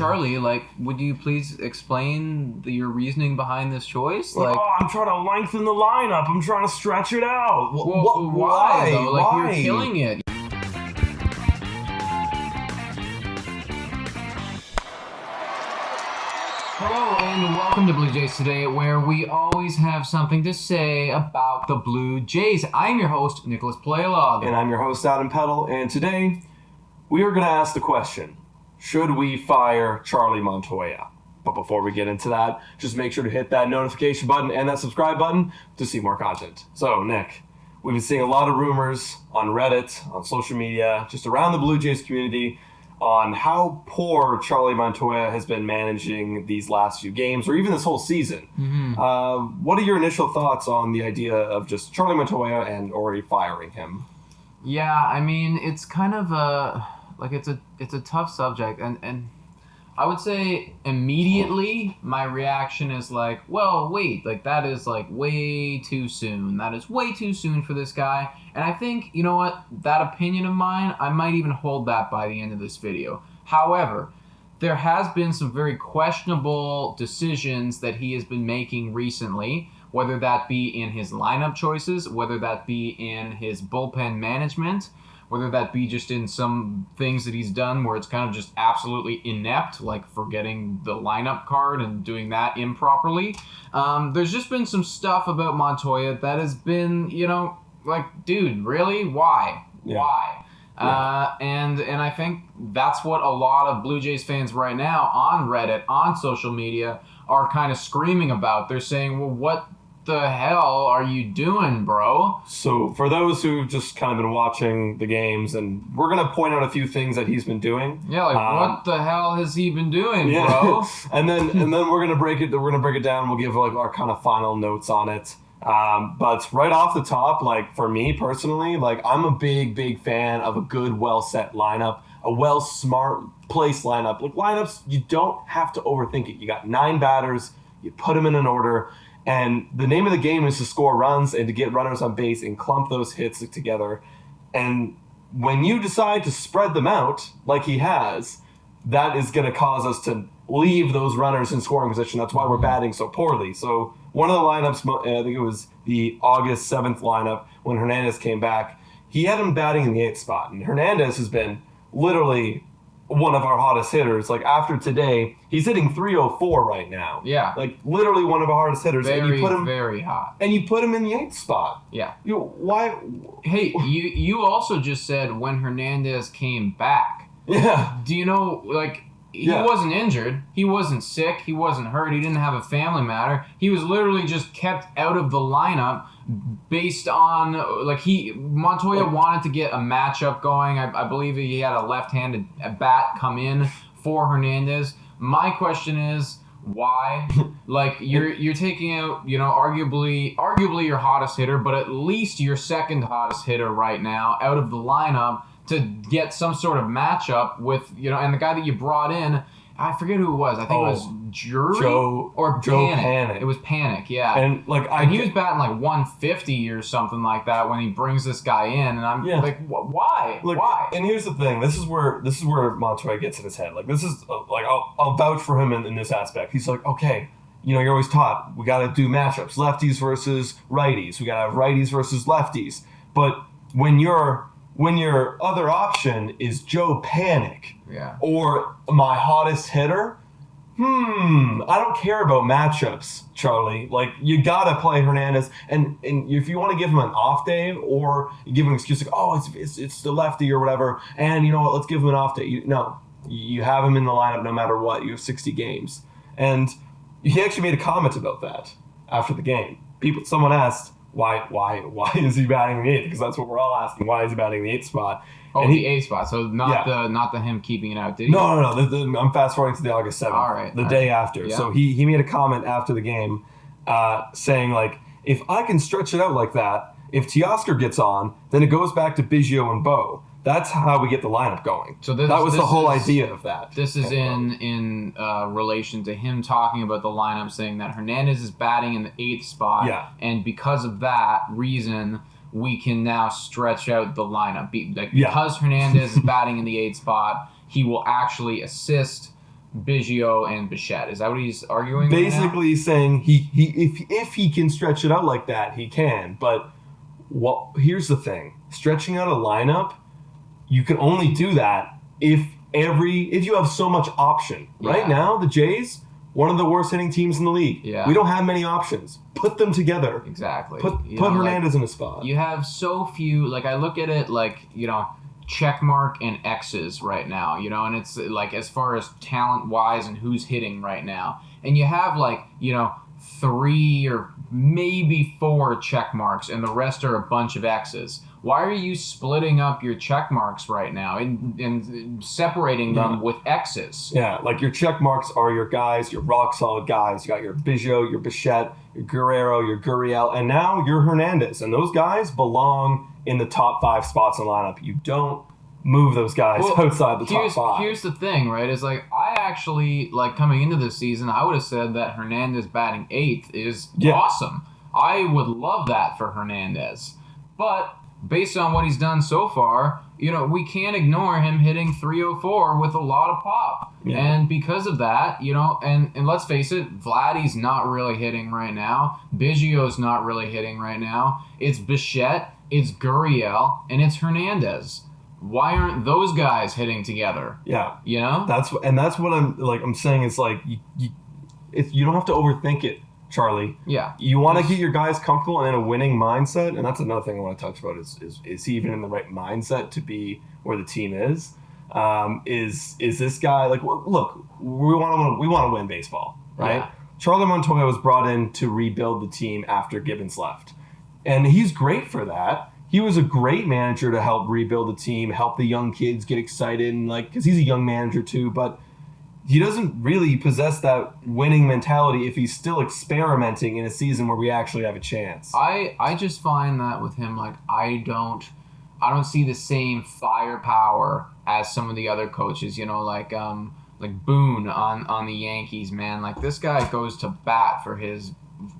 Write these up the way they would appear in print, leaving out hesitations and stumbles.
Charlie, would you please explain your reasoning behind this choice? I'm trying to lengthen the lineup. I'm trying to stretch it out. Why though? Why? You're killing it. Hello and welcome to Blue Jays Today, where we always have something to say about the Blue Jays. I'm your host, Nicholas Playlog. And I'm your host, Adam Peddle. And today, we are going to ask the question, should we fire Charlie Montoyo? But before we get into that, just make sure to hit that notification button and that subscribe button to see more content. So, Nick, we've been seeing a lot of rumors on Reddit, on social media, just around the Blue Jays community, on how poor Charlie Montoyo has been managing these last few games, or even this whole season. Mm-hmm. What are your initial thoughts on the idea of just Charlie Montoyo and already firing him? Yeah, I mean, it's kind of it's a tough subject, and I would say immediately my reaction is well, wait, that is way too soon. That is way too soon for this guy. And I think, you know what, that opinion of mine, I might even hold that by the end of this video. However, there has been some very questionable decisions that he has been making recently, whether that be in his lineup choices, whether that be in his bullpen management, whether that be just in some things that he's done where it's kind of just absolutely inept, like forgetting the lineup card and doing that improperly. There's just been some stuff about Montoyo that has been, dude, really? Why? Yeah. Why? Yeah. And I think that's what a lot of Blue Jays fans right now on Reddit, on social media, are kind of screaming about. They're saying, well, what the hell are you doing, bro? So for those who've just kind of been watching the games, and we're going to point out a few things that he's been doing. Yeah, what the hell has he been doing, bro? and then we're going to break it down. We'll give our kind of final notes on it. But right off the top, for me personally, I'm a big fan of a good, well-set lineup, a smart placed lineup. Lineups, you don't have to overthink it. You got 9 batters, you put them in an order, and the name of the game is to score runs and to get runners on base and clump those hits together. And when you decide to spread them out like he has, that is going to cause us to leave those runners in scoring position. That's why we're batting so poorly. So one of the lineups, I think it was the August 7th lineup when Hernandez came back, he had him batting in the 8th spot. And Hernandez has been literally one of our hottest hitters. After today, he's hitting 304 right now. Yeah. Literally one of our hardest hitters. Very, and you put him, very hot. And you put him in the 8th spot. Yeah. Why? Hey, you also just said when Hernandez came back. Yeah. Do you know, he wasn't injured. He wasn't sick. He wasn't hurt. He didn't have a family matter. He was literally just kept out of the lineup based on, Montoyo wanted to get a matchup going. I believe he had a left-handed bat come in for Hernandez. My question is, why? You're taking out, arguably your hottest hitter, but at least your second hottest hitter right now out of the lineup to get some sort of matchup with, and the guy that you brought in, I forget who it was. I think it was Joe Panic. It was Panic, yeah. And he was batting 150 or something like that when he brings this guy in, and I'm why? Why? And here's the thing. This is where Montoyo gets in his head. This is I'll vouch for him in this aspect. He's okay. You're always taught we got to do matchups, lefties versus righties. We got to have righties versus lefties. But when your other option is Joe Panic, or my hottest hitter, I don't care about matchups, Charlie. You gotta play Hernandez, and if you want to give him an off day, or you give him an excuse it's the lefty or whatever, and you know what, let's give him an off day. You have him in the lineup no matter what. You have 60 games, and he actually made a comment about that after the game. Someone asked, Why is he batting in the 8th? Because that's what we're all asking. Why is he batting the 8th spot? Oh, the 8th spot. So not the him keeping it out, did he? No. I'm fast forwarding to the August 7th. All right. The day after. Yeah. So he made a comment after the game saying, if I can stretch it out like that, if Teoscar gets on, then it goes back to Biggio and Bo. That's how we get the lineup going. So that was the whole idea of that. This is in relation to him talking about the lineup, saying that Hernandez is batting in the 8th spot, and because of that reason, we can now stretch out the lineup. Because Hernandez is batting in the 8th spot, he will actually assist Biggio and Bichette. Is that what he's arguing? Basically, he's saying if he can stretch it out like that, he can. But here's the thing: stretching out a lineup, you can only do that if you have so much option. Right now, the Jays, one of the worst hitting teams in the league. Yeah. We don't have many options. Put them together. Exactly. Put Hernandez in a spot. You have so few. Like, I look at it like, check mark and X's right now, and it's like as far as talent wise and who's hitting right now. And you have 3 or maybe 4 check marks and the rest are a bunch of X's. Why are you splitting up your check marks right now and separating them with X's? Yeah, like your check marks are your guys, your rock solid guys. You got your Biggio, your Bichette, your Guerrero, your Gurriel, and now your Hernandez. And those guys belong in the top 5 spots in the lineup. You don't move those guys outside the top 5. Here's the thing, right? Is I actually, coming into this season, I would have said that Hernandez batting 8th is awesome. I would love that for Hernandez. But based on what he's done so far, we can't ignore him hitting 304 with a lot of pop. Yeah. And because of that, and let's face it, Vladdy's not really hitting right now. Biggio's not really hitting right now. It's Bichette, it's Gurriel, and it's Hernandez. Why aren't those guys hitting together? Yeah. That's what I'm saying. It's you don't have to overthink it, Charlie. Yeah. You want to get your guys comfortable and in a winning mindset, and that's another thing I want to touch about is he even in the right mindset to be where the team is? Is this guy look, we want to win baseball, right? Yeah. Charlie Montoyo was brought in to rebuild the team after Gibbons left. And he's great for that. He was a great manager to help rebuild the team, help the young kids get excited, and because he's a young manager too, but he doesn't really possess that winning mentality if he's still experimenting in a season where we actually have a chance. I just find that with him, I don't see the same firepower as some of the other coaches, like Boone on the Yankees, man. This guy goes to bat for his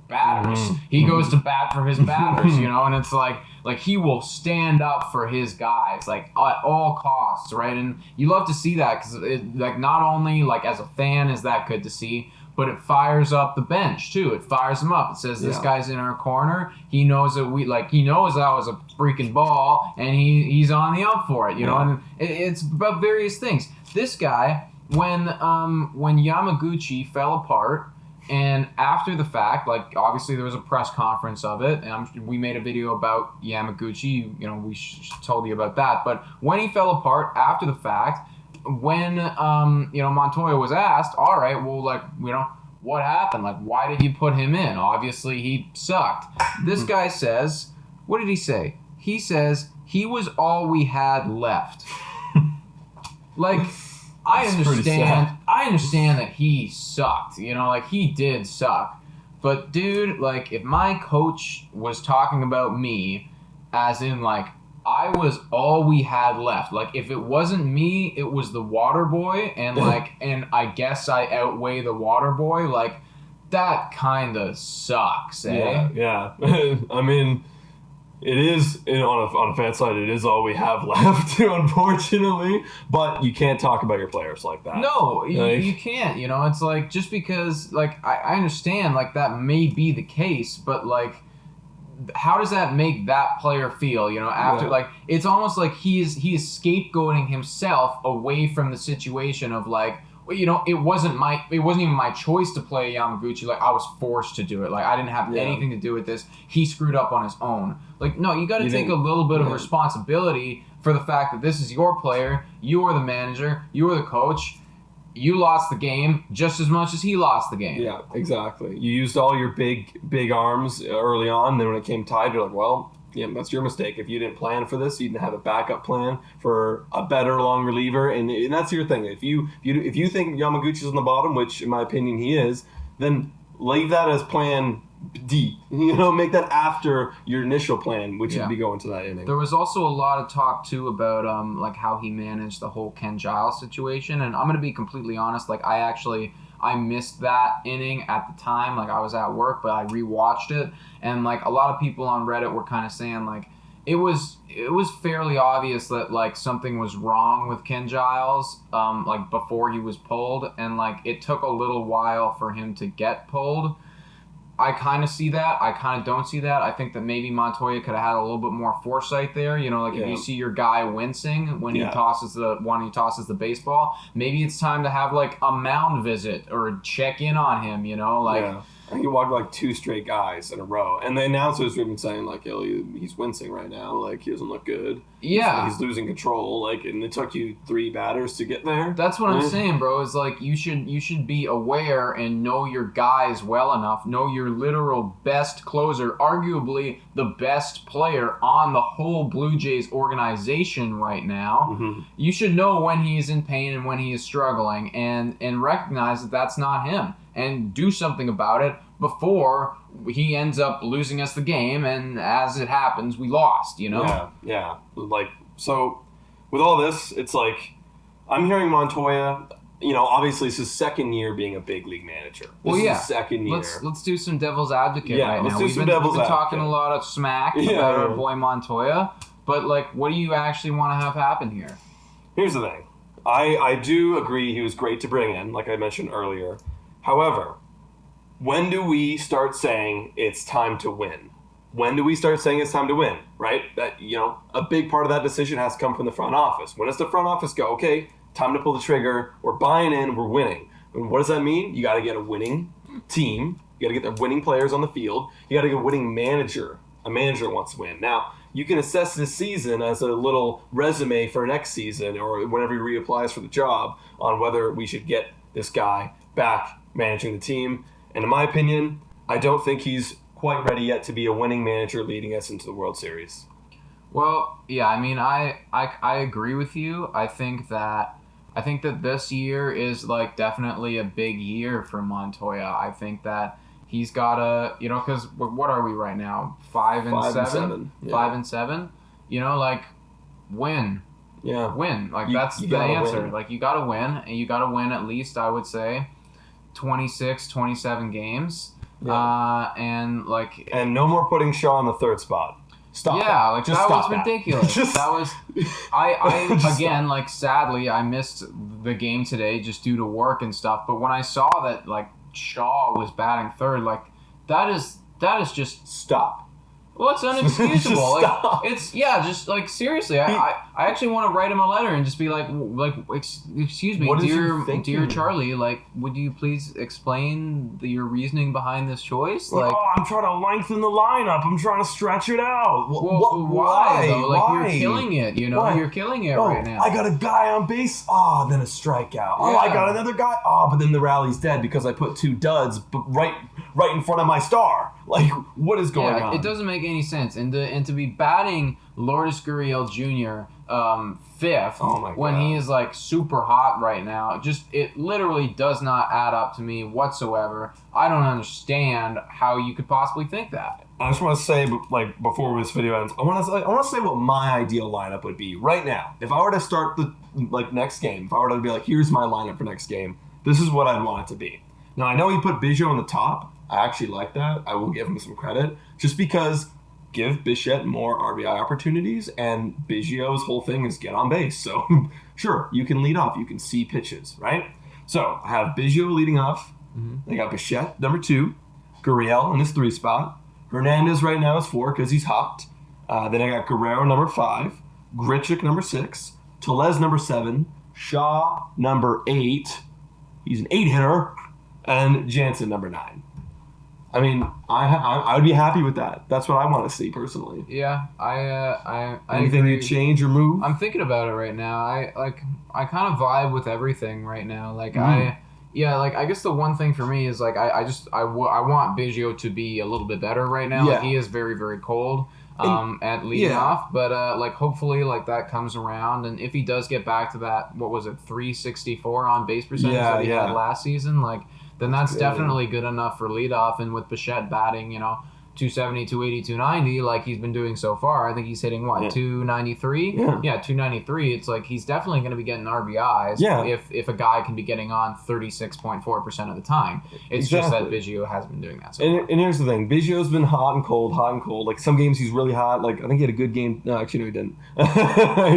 batters. Mm-hmm. He goes to bat for his batters, and it's like he will stand up for his guys, at all costs, right? And you love to see that because not only as a fan is that good to see, but it fires up the bench too. It fires them up. It says this guy's in our corner. He knows that he knows that was a freaking ball, and he's on the up for it, know. And it's about various things. This guy, when Yamaguchi fell apart. And after the fact, obviously there was a press conference of it, and we made a video about Yamaguchi. We told you about that. But when he fell apart after the fact, when Montoyo was asked, all right, well, what happened? Why did you put him in? Obviously he sucked. This guy says, what did he say? He says he was all we had left. I understand that he sucked, he did suck. But dude, if my coach was talking about me as in I was all we had left. If it wasn't me, it was the water boy and and I guess I outweigh the water boy, that kind of sucks, eh? Yeah. I mean, it is, on a fan side, it is all we have left, unfortunately. But you can't talk about your players like that. No, you can't. It's just because, I understand, that may be the case, but, how does that make that player feel, after, it's almost like he is scapegoating himself away from the situation of, it wasn't even my choice to play Yamaguchi. I was forced to do it. I didn't have anything to do with this. He screwed up on his own. No, you got to take a little bit of responsibility for the fact that this is your player. You are the manager. You are the coach. You lost the game just as much as he lost the game. Yeah, exactly. You used all your big arms early on. Then when it came tied, you're like, well, yeah, that's your mistake. If you didn't plan for this, you didn't have a backup plan for a better long reliever, and that's your thing. If you think Yamaguchi's on the bottom, which in my opinion he is, then leave that as plan D. Make that after your initial plan, which would be going to that inning. There was also a lot of talk too about how he managed the whole Ken Giles situation, and I'm gonna be completely honest. I missed that inning at the time. I was at work, but I rewatched it, and a lot of people on Reddit were kind of saying it was fairly obvious that like something was wrong with Ken Giles, like before he was pulled, and like it took a little while for him to get pulled. I kind of see that. I kind of don't see that. I think that maybe Montoyo could have had a little bit more foresight there. You know, like if you see your guy wincing when he tosses the baseball, maybe it's time to have like a mound visit or check in on him. You know, like. Yeah. I think he walked like 2 straight guys in a row. And the announcers were even saying, like, yo, he's wincing right now. Like, he doesn't look good. Yeah. He's losing control. Like, and it took you 3 batters to get there. That's what I'm saying, bro. Is like you should be aware and know your guys well enough. Know your literal best closer, arguably the best player on the whole Blue Jays organization right now. Mm-hmm. You should know when he is in pain and when he is struggling and recognize that that's not him. And do something about it before he ends up losing us the game, and as it happens, we lost, you know? Yeah. Like, so, with all this, it's like, I'm hearing Montoya, you know, obviously it's his second year being a big league manager. This is his second year. Let's do some devil's advocate right now. We've been talking a lot of smack about our boy Montoya, but, like, what do you actually want to have happen here? Here's the thing. I do agree he was great to bring in, like I mentioned earlier. However, when do we start saying it's time to win? When do we start saying it's time to win, right? That, you know, a big part of that decision has to come from the front office. When does the front office go, okay, time to pull the trigger, we're buying in, we're winning. And what does that mean? You got to get a winning team. You got to get the winning players on the field. You got to get a winning manager. A manager wants to win. Now, you can assess this season as a little resume for next season or whenever he reapplies for the job on whether we should get this guy back managing the team. And in my opinion, I don't think he's quite ready yet to be a winning manager leading us into the World Series. Well, yeah, I mean, I agree with you. I think that this year is like definitely a big year for Montoya. I think that he's got to, you know, because what are we right now? 5-7? Yeah. 5-7? You know, like, win. Yeah. Win. Like, that's the answer. Like, you got to win, and you got to win at least, I would say, 26, 27 games. Yeah. And no more putting Shaw in the third spot. Stop. Yeah, that. like Just that stop was ridiculous. That was I again, like, sadly I missed the game today just due to work and stuff. But when I saw that like Shaw was batting third, like that is just stop. Well, it's unexcusable. Stop. Like, it's just like seriously. I actually want to write him a letter and just be like excuse me, dear Charlie. Like, would you please explain your reasoning behind this choice? Like, I'm trying to lengthen the lineup. I'm trying to stretch it out. Why though? Like, why? You're killing it. You know, you're killing it right now. I got a guy on base. Then a strikeout. I got another guy. But then the rally's dead because I put 2 duds right in front of my star. Like, what is going on? It doesn't make any sense. And to be batting Lourdes Gurriel Jr. Fifth when he is like super hot right now, it literally does not add up to me whatsoever. I don't understand how you could possibly think that. I just want to say, like, before this video ends, I want to say what my ideal lineup would be right now. If I were to start the next game, if I were to be like, here's my lineup for next game, this is what I'd want it to be. Now, I know he put Biggio on the top. I actually like that. I will give him some credit. Just because give Bichette more RBI opportunities, and Biggio's whole thing is get on base. So, sure, you can lead off. You can see pitches, right? So, I have Biggio leading off. Mm-hmm. I got Bichette, number 2. Gurriel in his 3 spot. Hernandez right now is 4 because he's hot. Then I got Guerrero, number 5. Grichuk, number 6. Tellez, number 7. Shaw, number 8. He's an 8-hitter. And Jansen, number 9. I mean, I would be happy with that. That's what I want to see personally. Yeah, I anything agree. You change or move? I'm thinking about it right now. I kind of vibe with everything right now. Like I guess the one thing for me is like I want Biggio to be a little bit better right now. Yeah. Like, he is very, very cold at leading off, but like hopefully like that comes around, and if he does get back to that, what was it, 364 on base percentage that he had last season, like, then that's definitely good enough for leadoff. And with Bichette batting, you know, 270, 280, 290 like he's been doing so far. I think he's hitting, what, 293? Yeah, 293. It's like he's definitely going to be getting RBIs if a guy can be getting on 36.4% of the time. It's just that Biggio hasn't been doing that so far. And here's the thing. Biggio's been hot and cold. Like, some games he's really hot. Like, I think he had a good game. No, actually, no, he didn't. He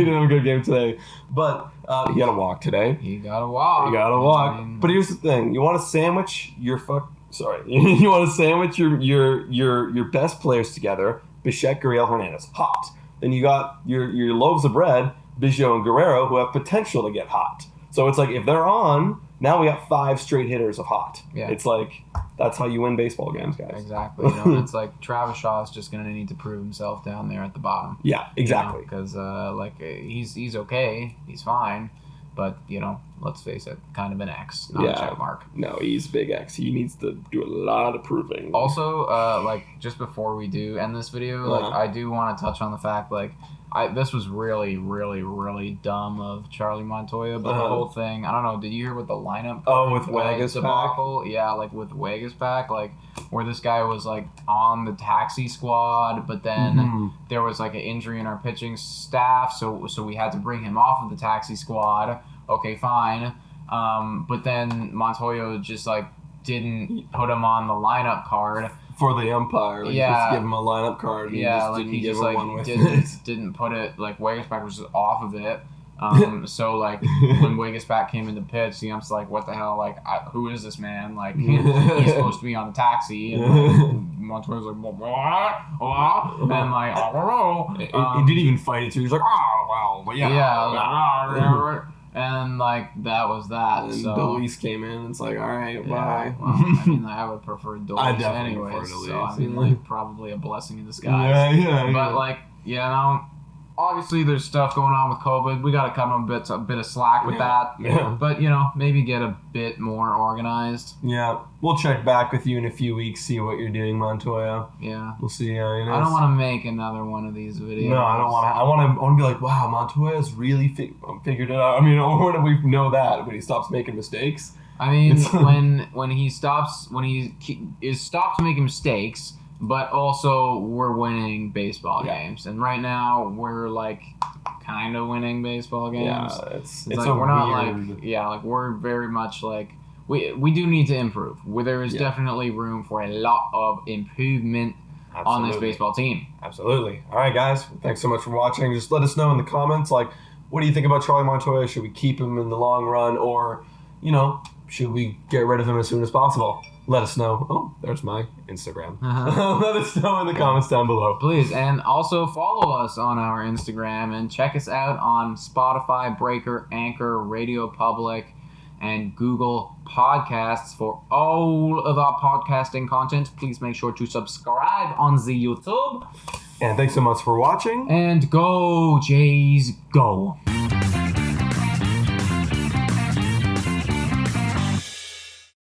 didn't have a good game today. But he had a walk today. He got a walk. But here's the thing. You want to sandwich your you want to sandwich your best players together. Bichette, Gurriel, Hernandez, hot. Then you got your loaves of bread, Biggio and Guerrero, who have potential to get hot. So it's like, if they're on, now we got 5 straight hitters of hot. Yeah. It's like, that's how you win baseball games, guys. Exactly. It's like Travis Shaw is just going to need to prove himself down there at the bottom. Yeah, exactly. Because he's okay, he's fine, but let's face it, kind of an X, not a check mark. No, he's big X. He needs to do a lot of proving. Also, just before we do end this video, I do want to touch on the fact, this was really, really, really dumb of Charlie Montoyo, but the whole thing, I don't know, did you hear what the lineup? With Wagaspack? Debacle? Yeah, with Wagaspack, where this guy was, on the taxi squad, but then there was, an injury in our pitching staff, so we had to bring him off of the taxi squad. Okay, fine. But then Montoyo just, didn't put him on the lineup card. For the umpire. Just give him a lineup card. And he just didn't put it, Wagaspack was just off of it. So, when Wagaspack came into pitch, the ump's like, what the hell? Who is this man? He's supposed to be on the taxi. And Montoyo's like, what? And, I don't know. He didn't even fight it, too. He's like, oh, well, but yeah. And, that was that. And so Dolis came in, and it's like, all right, bye. Well, I would prefer Dolis anyway. So, probably a blessing in disguise. Yeah. But, obviously there's stuff going on with COVID. We got to cut him a bit of slack with that. Yeah. But, maybe get a bit more organized. Yeah. We'll check back with you in a few weeks, see what you're doing, Montoya. Yeah. We'll see. I don't want to make another one of these videos. No, I don't want to. I want to be like, wow, Montoya's really figured it out. I mean, or when we know that when he stops making mistakes. I mean, when he stops making mistakes, but also we're winning baseball games, and right now we're kind of winning baseball games. Yeah, it's we're not we're very much we do need to improve. There is definitely room for a lot of improvement on this baseball team. Absolutely. All right, guys. Thanks so much for watching. Just let us know in the comments, what do you think about Charlie Montoyo? Should we keep him in the long run, or should we get rid of him as soon as possible? Let us know. Oh, there's my Instagram. Let us know in the comments down below. Please. And also follow us on our Instagram and check us out on Spotify, Breaker, Anchor, Radio Public, and Google Podcasts for all of our podcasting content. Please make sure to subscribe on the YouTube. And thanks so much for watching. And go, Jays, go.